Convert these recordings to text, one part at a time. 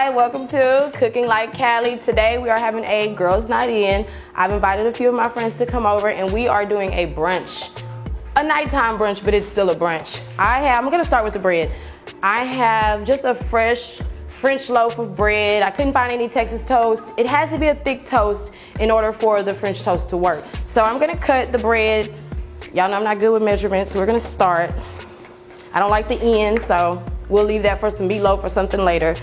Hi, welcome to Cooking Like Cali. Today we are having a girls' night in. I've invited a few of my friends to come over and we are doing a brunch. A nighttime brunch, but it's still a brunch. I'm gonna start with the bread. I have just a fresh French loaf of bread. I couldn't find any Texas toast. It has to be a thick toast in order for the French toast to work. So I'm gonna cut the bread. Y'all know I'm not good with measurements, so we're gonna start. I don't like the end, so we'll leave that for some meatloaf or something later.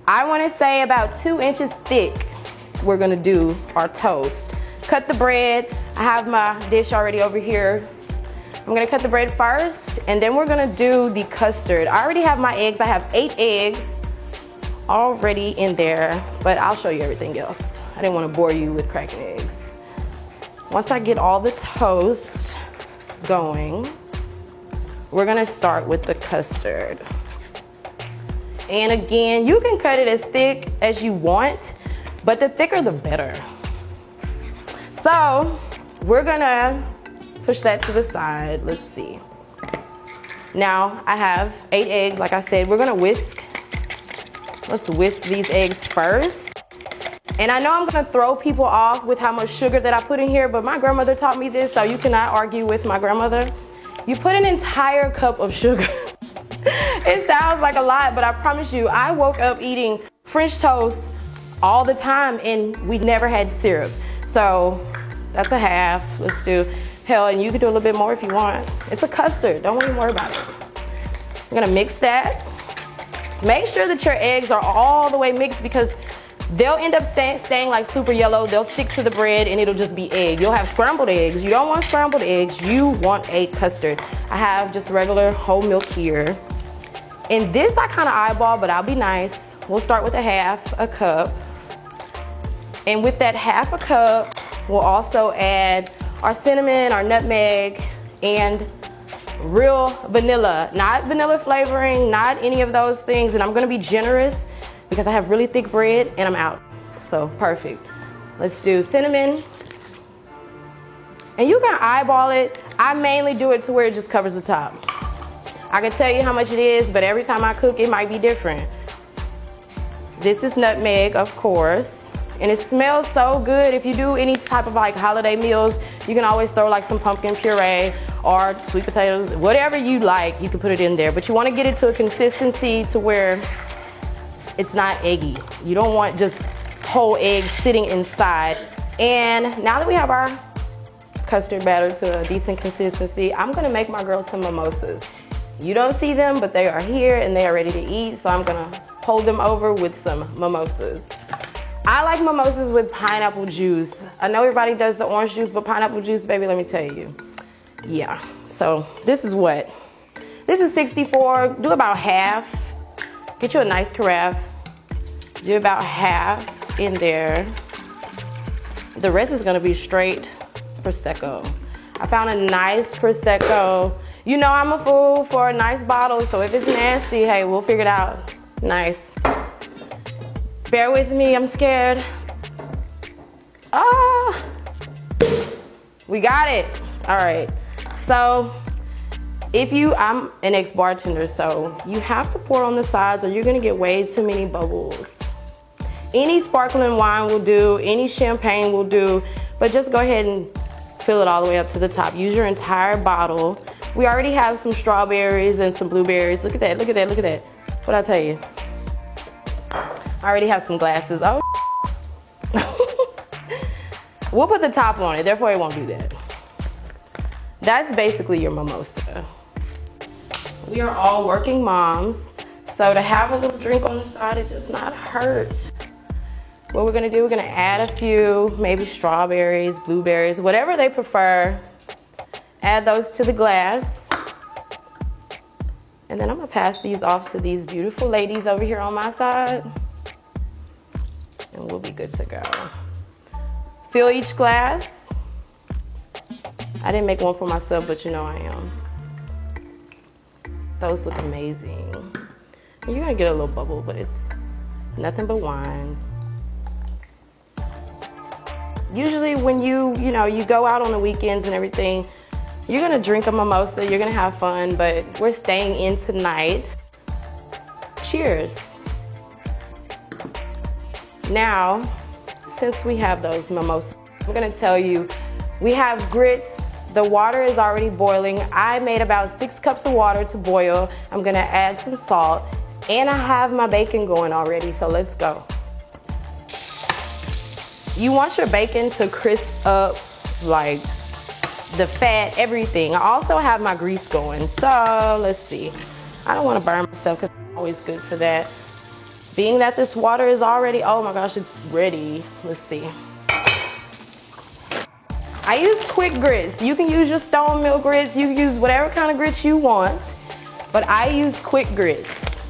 I wanna say about 2 inches thick, we're gonna do our toast. Cut the bread. I have my dish already over here. I'm gonna cut the bread first, and then we're gonna do the custard. I already have my eggs. I have 8 eggs already in there, but I'll show you everything else. I didn't wanna bore you with cracking eggs. Once I get all the toast going, we're gonna start with the custard. And again, you can cut it as thick as you want, but the thicker the better. So we're gonna push that to the side. Let's see. Now I have 8 eggs, like I said. We're gonna whisk. Let's whisk these eggs first. And I know I'm gonna throw people off with how much sugar that I put in here, but my grandmother taught me this, so you cannot argue with my grandmother. You put an entire cup of sugar. It sounds like a lot, but I promise you, I woke up eating French toast all the time and we never had syrup. So that's a half. Let's do, hell, and you can do a little bit more if you want. It's a custard, don't even worry about it. I'm gonna mix that. Make sure that your eggs are all the way mixed because they'll end up staying like super yellow. They'll stick to the bread and it'll just be egg. You'll have scrambled eggs. You don't want scrambled eggs, you want a custard. I have just regular whole milk here. And this I kind of eyeball, but I'll be nice. We'll start with a half a cup. And with that half a cup, we'll also add our cinnamon, our nutmeg, and real vanilla. Not vanilla flavoring, not any of those things. And I'm gonna be generous because I have really thick bread and I'm out. So perfect. Let's do cinnamon. And you can eyeball it. I mainly do it to where it just covers the top. I can tell you how much it is, but every time I cook, it might be different. This is nutmeg, of course. And it smells so good. If you do any type of like holiday meals, you can always throw like some pumpkin puree or sweet potatoes, whatever you like, you can put it in there. But you wanna get it to a consistency to where it's not eggy. You don't want just whole eggs sitting inside. And now that we have our custard batter to a decent consistency, I'm gonna make my girls some mimosas. You don't see them, but they are here and they are ready to eat, so I'm gonna hold them over with some mimosas. I like mimosas with pineapple juice. I know everybody does the orange juice, but pineapple juice, baby, let me tell you. Yeah, so this is what? This is 64, do about half. Get you a nice carafe. Do about half in there. The rest is gonna be straight Prosecco. I found a nice Prosecco. You know I'm a fool for a nice bottle, so if it's nasty, hey, we'll figure it out. Nice. Bear with me, I'm scared. Ah! We got it. All right. So, I'm an ex-bartender, so you have to pour on the sides or you're gonna get way too many bubbles. Any sparkling wine will do, any champagne will do, but just go ahead and fill it all the way up to the top. Use your entire bottle. We already have some strawberries and some blueberries. Look at that, look at that, look at that. What'd I tell you? I already have some glasses. Oh, we'll put the top on it, therefore it won't do that. That's basically your mimosa. We are all working moms, so to have a little drink on the side, it does not hurt. What we're gonna do, we're gonna add a few, maybe strawberries, blueberries, whatever they prefer. Add those to the glass. And then I'm gonna pass these off to these beautiful ladies over here on my side. And we'll be good to go. Fill each glass. I didn't make one for myself, but you know I am. Those look amazing. You're gonna get a little bubble, but it's nothing but wine. Usually when you go out on the weekends and everything, you're gonna drink a mimosa, you're gonna have fun, but we're staying in tonight. Cheers. Now, since we have those mimosas, I'm gonna tell you, we have grits. The water is already boiling. I made about 6 cups of water to boil. I'm gonna add some salt, and I have my bacon going already, so let's go. You want your bacon to crisp up, like the fat, everything. I also have my grease going, so let's see. I don't wanna burn myself because it's always good for that. Being that this water is already, oh my gosh, it's ready. Let's see. I use quick grits. You can use your stone mill grits. You can use whatever kind of grits you want, but I use quick grits.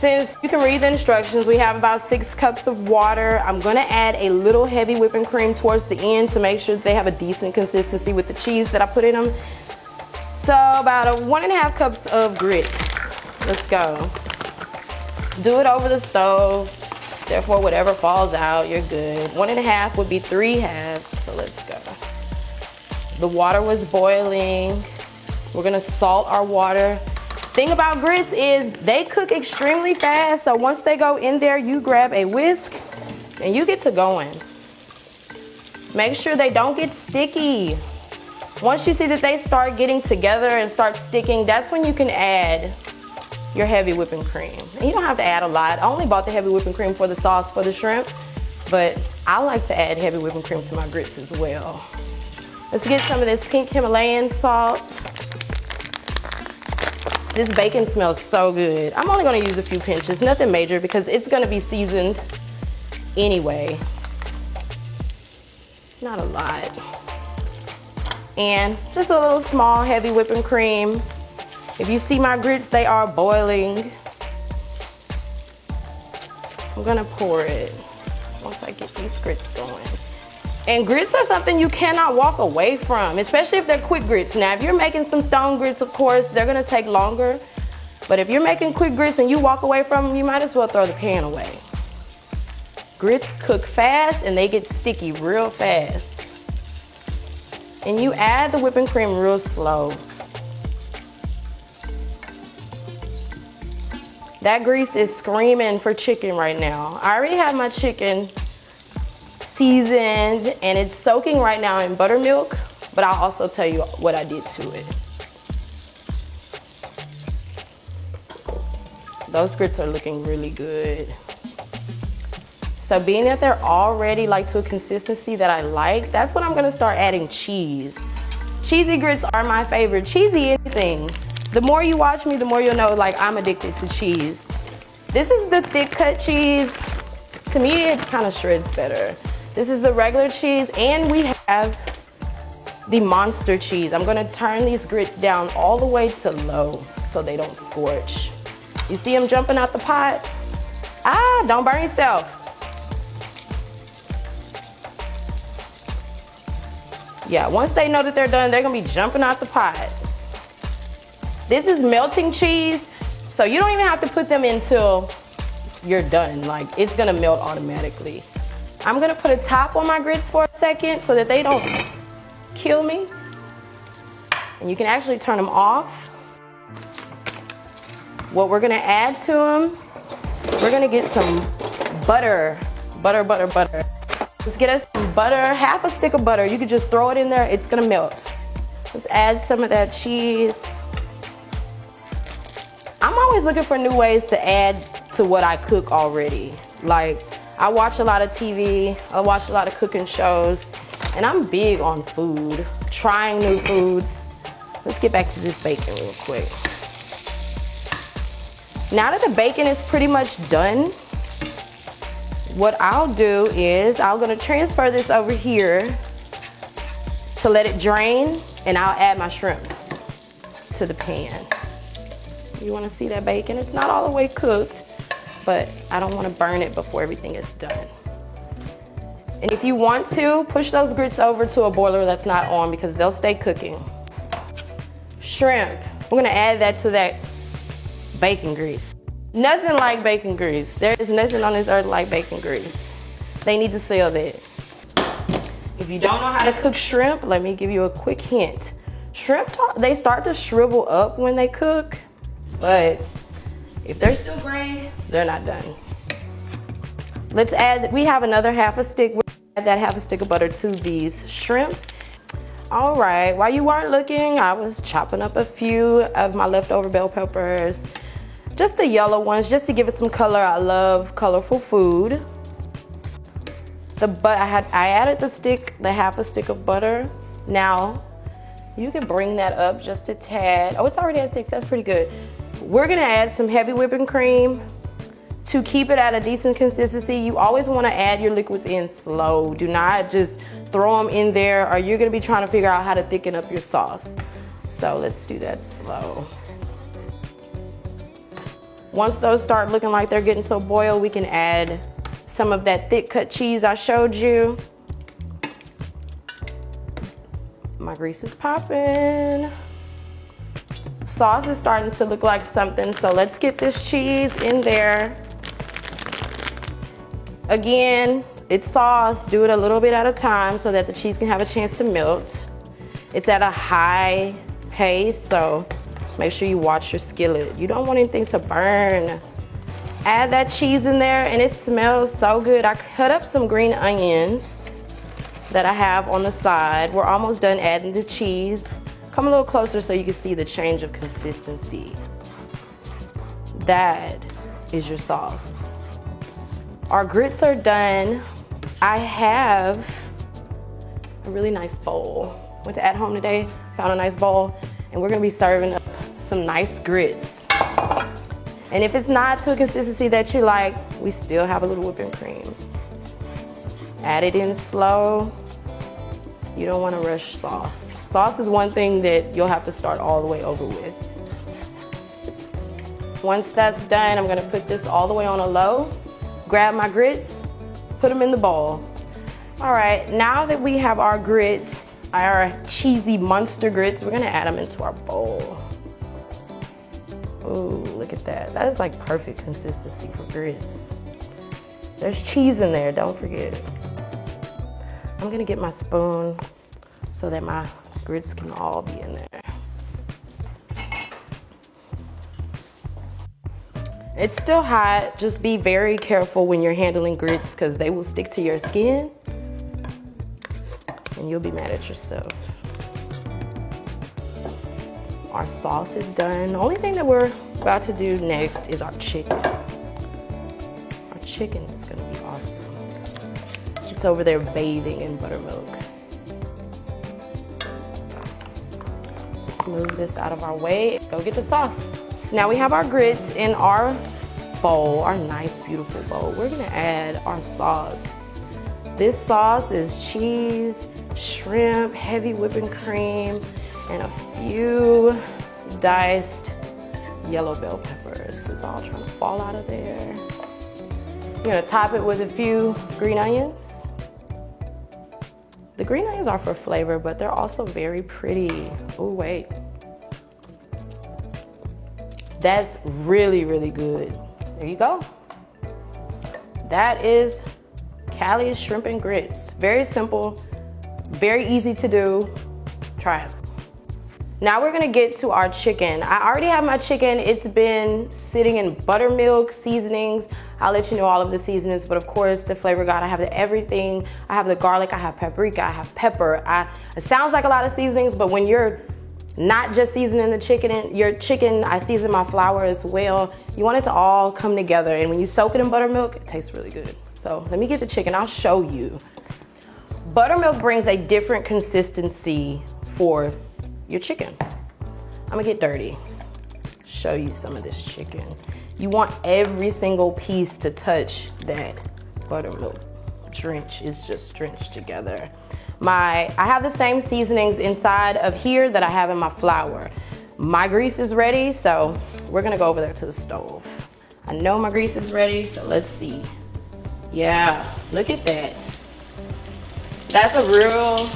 Since you can read the instructions, we have about 6 cups of water. I'm gonna add a little heavy whipping cream towards the end to make sure that they have a decent consistency with the cheese that I put in them. So about 1.5 cups of grits. Let's go. Do it over the stove. Therefore, whatever falls out, you're good. 1.5 would be 3 halves, so let's go. The water was boiling. We're gonna salt our water. Thing about grits is they cook extremely fast, so once they go in there, you grab a whisk and you get to going. Make sure they don't get sticky. Once you see that they start getting together and start sticking, that's when you can add your heavy whipping cream. And you don't have to add a lot. I only bought the heavy whipping cream for the sauce for the shrimp, but I like to add heavy whipping cream to my grits as well. Let's get some of this pink Himalayan salt. This bacon smells so good. I'm only gonna use a few pinches, nothing major because it's gonna be seasoned anyway. Not a lot. And just a little small heavy whipping cream. If you see my grits, they are boiling. I'm gonna pour it once I get these grits going. And grits are something you cannot walk away from, especially if they're quick grits. Now, if you're making some stone grits, of course, they're gonna take longer. But if you're making quick grits and you walk away from them, you might as well throw the pan away. Grits cook fast and they get sticky real fast. And you add the whipping cream real slow. That grease is screaming for chicken right now. I already have my chicken seasoned and it's soaking right now in buttermilk, but I'll also tell you what I did to it. Those grits are looking really good. So being that they're already like to a consistency that I like, that's when I'm gonna start adding cheese. Cheesy grits are my favorite. Cheesy anything. The more you watch me, the more you'll know like I'm addicted to cheese. This is the thick cut cheese. To me, it kind of shreds better. This is the regular cheese, and we have the monster cheese. I'm gonna turn these grits down all the way to low so they don't scorch. You see them jumping out the pot? Ah, don't burn yourself. Yeah, once they know that they're done, they're gonna be jumping out the pot. This is melting cheese, so you don't even have to put them until you're done. Like, it's gonna melt automatically. I'm gonna put a top on my grits for a second so that they don't kill me. And you can actually turn them off. What we're gonna add to them, we're gonna get some butter. Butter. Let's get us some butter, half a stick of butter. You could just throw it in there, it's gonna melt. Let's add some of that cheese. I'm always looking for new ways to add to what I cook already. Like, I watch a lot of TV, I watch a lot of cooking shows, and I'm big on food, trying new foods. Let's get back to this bacon real quick. Now that the bacon is pretty much done, what I'll do is I'm gonna transfer this over here to let it drain, and I'll add my shrimp to the pan. You wanna see that bacon? It's not all the way cooked, but I don't wanna burn it before everything is done. And if you want to, push those grits over to a boiler that's not on because they'll stay cooking. Shrimp, we're gonna add that to that bacon grease. Nothing like bacon grease. There is nothing on this earth like bacon grease. They need to sell that. If you don't know how to cook shrimp, let me give you a quick hint. Shrimp, they start to shrivel up when they cook, but if they're still gray, they're not done. Let's add, we have another half a stick. We'll add that half a stick of butter to these shrimp. All right, while you weren't looking, I was chopping up a few of my leftover bell peppers. Just the yellow ones, just to give it some color. I love colorful food. I added the half a stick of butter. Now, you can bring that up just a tad. Oh, it's already at 6, that's pretty good. We're gonna add some heavy whipping cream. To keep it at a decent consistency, you always wanna add your liquids in slow. Do not just throw them in there or you're gonna be trying to figure out how to thicken up your sauce. So let's do that slow. Once those start looking like they're getting to a boil, we can add some of that thick cut cheese I showed you. My grease is popping. Sauce is starting to look like something, so let's get this cheese in there. Again, it's sauce, do it a little bit at a time so that the cheese can have a chance to melt. It's at a high pace, so make sure you watch your skillet. You don't want anything to burn. Add that cheese in there and it smells so good. I cut up some green onions that I have on the side. We're almost done adding the cheese. Come a little closer so you can see the change of consistency. That is your sauce. Our grits are done. I have a really nice bowl. Went to At Home today, found a nice bowl, and we're gonna be serving up some nice grits. And if it's not to a consistency that you like, we still have a little whipping cream. Add it in slow. You don't wanna rush sauce. Sauce is one thing that you'll have to start all the way over with. Once that's done, I'm gonna put this all the way on a low, grab my grits, put them in the bowl. All right, now that we have our grits, our cheesy monster grits, we're gonna add them into our bowl. Ooh, look at that. That is like perfect consistency for grits. There's cheese in there, don't forget. I'm gonna get my spoon so that my grits can all be in there. It's still hot. Just be very careful when you're handling grits because they will stick to your skin and you'll be mad at yourself. Our sauce is done. The only thing that we're about to do next is our chicken. Our chicken is gonna be awesome. It's over there bathing in buttermilk. Let's move this out of our way. Go get the sauce. So now we have our grits in our bowl, our nice, beautiful bowl. We're gonna add our sauce. This sauce is cheese, shrimp, heavy whipping cream, and a few diced yellow bell peppers. It's all trying to fall out of there. You're gonna top it with a few green onions. The green onions are for flavor, but they're also very pretty. Oh, wait. That's really, really good. There you go. That is Callie's shrimp and grits. Very simple, very easy to do. Try it. Now we're gonna get to our chicken. I already have my chicken. It's been sitting in buttermilk seasonings. I'll let you know all of the seasonings, but of course the flavor god, I have everything. I have the garlic, I have paprika, I have pepper. It sounds like a lot of seasonings, but when you're not just seasoning the chicken, your chicken, I season my flour as well. You want it to all come together, and when you soak it in buttermilk, it tastes really good. So let me get the chicken, I'll show you. Buttermilk brings a different consistency for your chicken. I'm gonna get dirty, show you some of this chicken. You want every single piece to touch that buttermilk drench. Is just drenched together. I have the same seasonings inside of here that I have in my flour. My grease is ready, so we're gonna go over there to the stove. I know my grease is ready, so let's see. Yeah, look at that. That's a real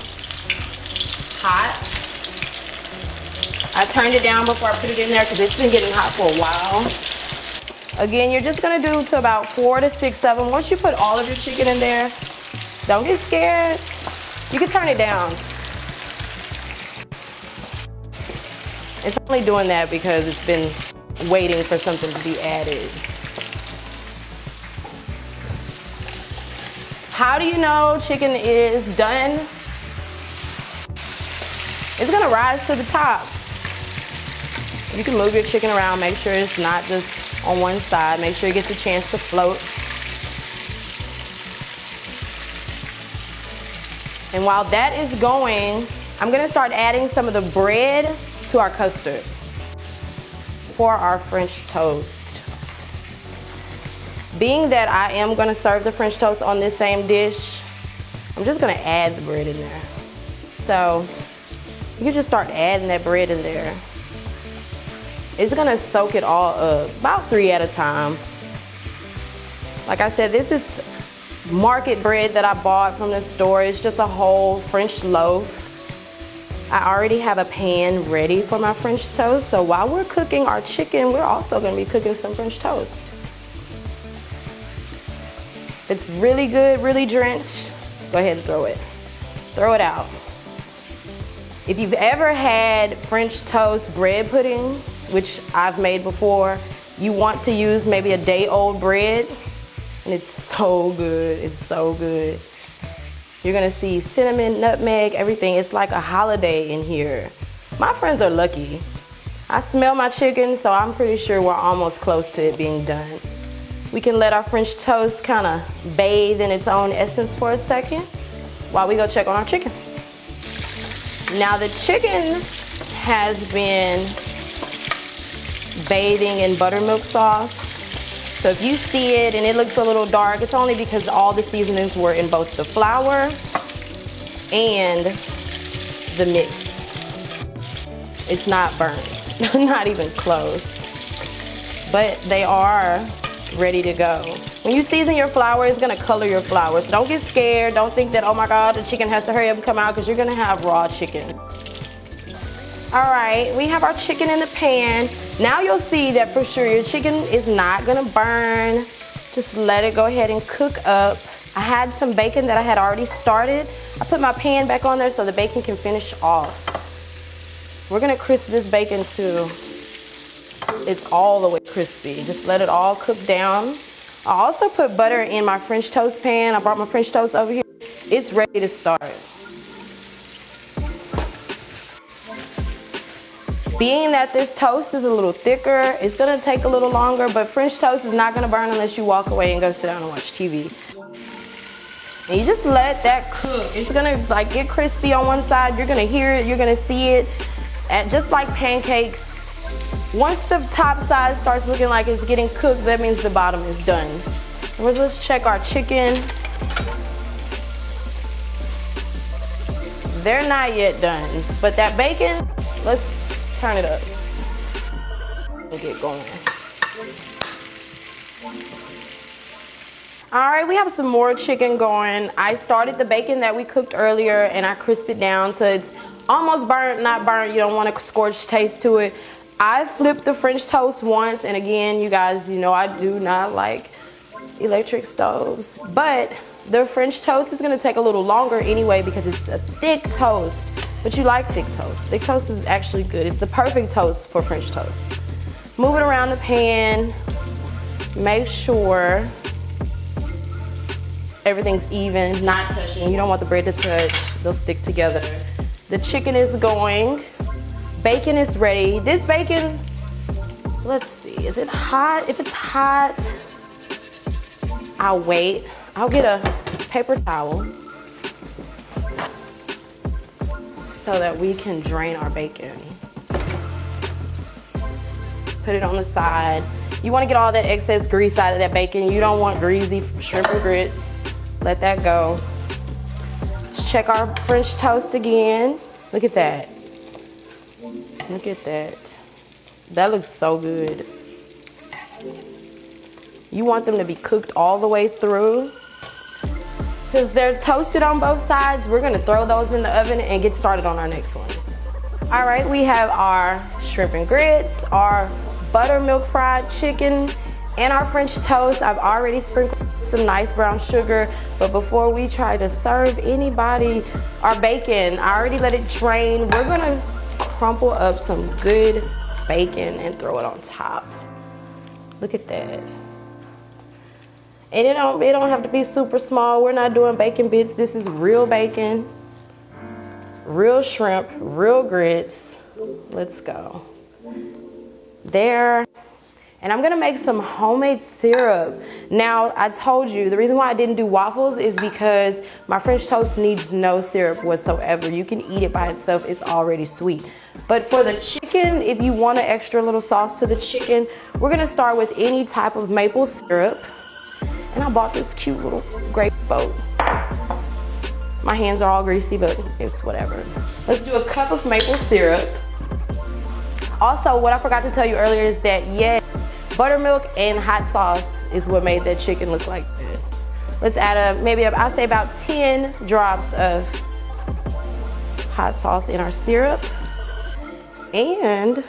hot. I turned it down before I put it in there because it's been getting hot for a while. Again, you're just gonna do to about 4 to 6 of them. Once you put all of your chicken in there, don't get scared. You can turn it down. It's only doing that because it's been waiting for something to be added. How do you know chicken is done? It's gonna rise to the top. You can move your chicken around, make sure it's not just on one side. Make sure it gets a chance to float. And while that is going, I'm gonna start adding some of the bread to our custard for our French toast. Being that I am gonna serve the French toast on this same dish, I'm just gonna add the bread in there. So you can just start adding that bread in there. It's gonna soak it all up, about 3 at a time. Like I said, this is market bread that I bought from the store. It's just a whole French loaf. I already have a pan ready for my French toast. So while we're cooking our chicken, we're also gonna be cooking some French toast. It's really good, really drenched. Go ahead and throw it. Throw it out. If you've ever had French toast bread pudding, which I've made before, you want to use maybe a day-old bread, and it's so good, it's so good. You're gonna see cinnamon, nutmeg, everything. It's like a holiday in here. My friends are lucky. I smell my chicken, so I'm pretty sure we're almost close to it being done. We can let our French toast kind of bathe in its own essence for a second while we go check on our chicken. Now the chicken has been bathing in buttermilk sauce. So if you see it and it looks a little dark, it's only because all the seasonings were in both the flour and the mix. It's not burnt, not even close. But they are ready to go. When you season your flour, it's gonna color your flour. So don't get scared. Don't think that, oh my God, the chicken has to hurry up and come out, because you're gonna have raw chicken. All right, we have our chicken in the pan. Now you'll see that for sure your chicken is not gonna burn. Just let it go ahead and cook up. I had some bacon that I had already started. I put my pan back on there so the bacon can finish off. We're gonna crisp this bacon too. It's all the way crispy. Just let it all cook down. I also put butter in my French toast pan. I brought my French toast over here. It's ready to start. Being that this toast is a little thicker, it's gonna take a little longer, but French toast is not gonna burn unless you walk away and go sit down and watch TV. And you just let that cook. It's gonna like get crispy on one side. You're gonna hear it, you're gonna see it. And just like pancakes, once the top side starts looking like it's getting cooked, that means the bottom is done. Let's check our chicken. They're not yet done, but that bacon, let's turn it up and get going. All right, we have some more chicken going. I started the bacon that we cooked earlier and I crisped it down so it's almost burnt, not burnt. You don't want a scorched taste to it. I flipped the French toast once, and again, you guys, you know I do not like electric stoves, but the French toast is gonna take a little longer anyway because it's a thick toast, but you like thick toast. Thick toast is actually good. It's the perfect toast for French toast. Move it around the pan. Make sure everything's even, not touching. You don't want the bread to touch. They'll stick together. The chicken is going. Bacon is ready. This bacon, let's see, is it hot? If it's hot, I'll wait. I'll get a paper towel so that we can drain our bacon. Put it on the side. You want to get all that excess grease out of that bacon. You don't want greasy shrimp and grits. Let that go. Let's check our French toast again. Look at that. Look at that. That looks so good. You want them to be cooked all the way through. Since they're toasted on both sides, we're gonna throw those in the oven and get started on our next ones. All right, we have our shrimp and grits, our buttermilk fried chicken, and our French toast. I've already sprinkled some nice brown sugar, but before we try to serve anybody our bacon, I already let it drain. We're gonna crumple up some good bacon and throw it on top. Look at that. And it don't have to be super small. We're not doing bacon bits. This is real bacon, real shrimp, real grits. Let's go. There. And I'm gonna make some homemade syrup. Now, I told you, the reason why I didn't do waffles is because my French toast needs no syrup whatsoever. You can eat it by itself, it's already sweet. But for the chicken, if you want an extra little sauce to the chicken, we're gonna start with any type of maple syrup. And I bought this cute little grape boat. My hands are all greasy, but it's whatever. Let's do a cup of maple syrup. Also, what I forgot to tell you earlier is that, yes, buttermilk and hot sauce is what made that chicken look like that. Let's add I'll say about 10 drops of hot sauce in our syrup. And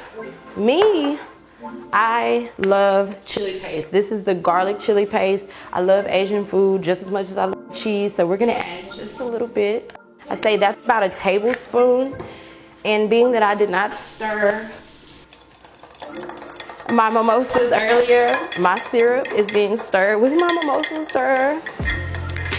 I love chili paste. This is the garlic chili paste. I love Asian food just as much as I love cheese, so we're gonna add just a little bit. I say that's about a tablespoon. And being that I did not stir my mimosas earlier, my syrup is being stirred with my mimosa stirrer.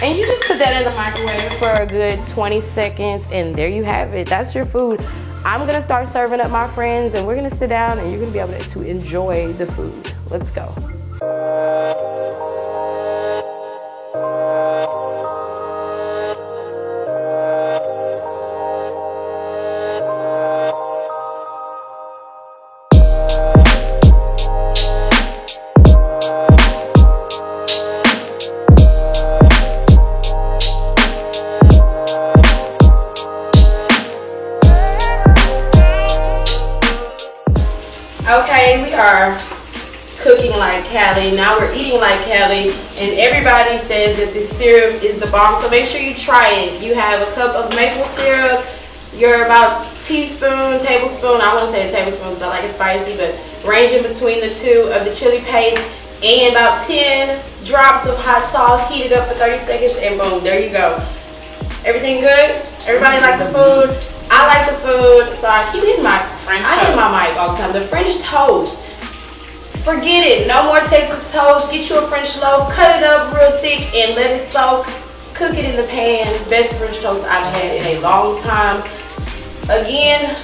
And you just put that in the microwave for a good 20 seconds and there you have it. That's your food. I'm gonna start serving up my friends and we're gonna sit down and you're gonna be able to enjoy the food. Let's go. Okay, we are cooking like Cali. Now we're eating like Cali, and everybody says that this syrup is the bomb, so make sure you try it. You have a cup of maple syrup, you're about teaspoon, tablespoon, I wouldn't say a tablespoon because I like it spicy, but ranging between the two of the chili paste, and about 10 drops of hot sauce, heat it up for 30 seconds, and boom, there you go. Everything good? Everybody like the food? I like the food, so I keep hitting my mic all the time. The French toast, forget it. No more Texas toast. Get you a French loaf, cut it up real thick, and let it soak. Cook it in the pan. Best French toast I've had in a long time. Again,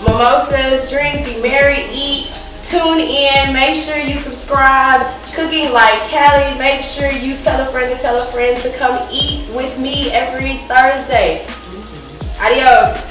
mimosas, drink, be merry, eat, tune in. Make sure you subscribe. Cooking like Cali. Make sure you tell a friend to come eat with me every Thursday. Adios.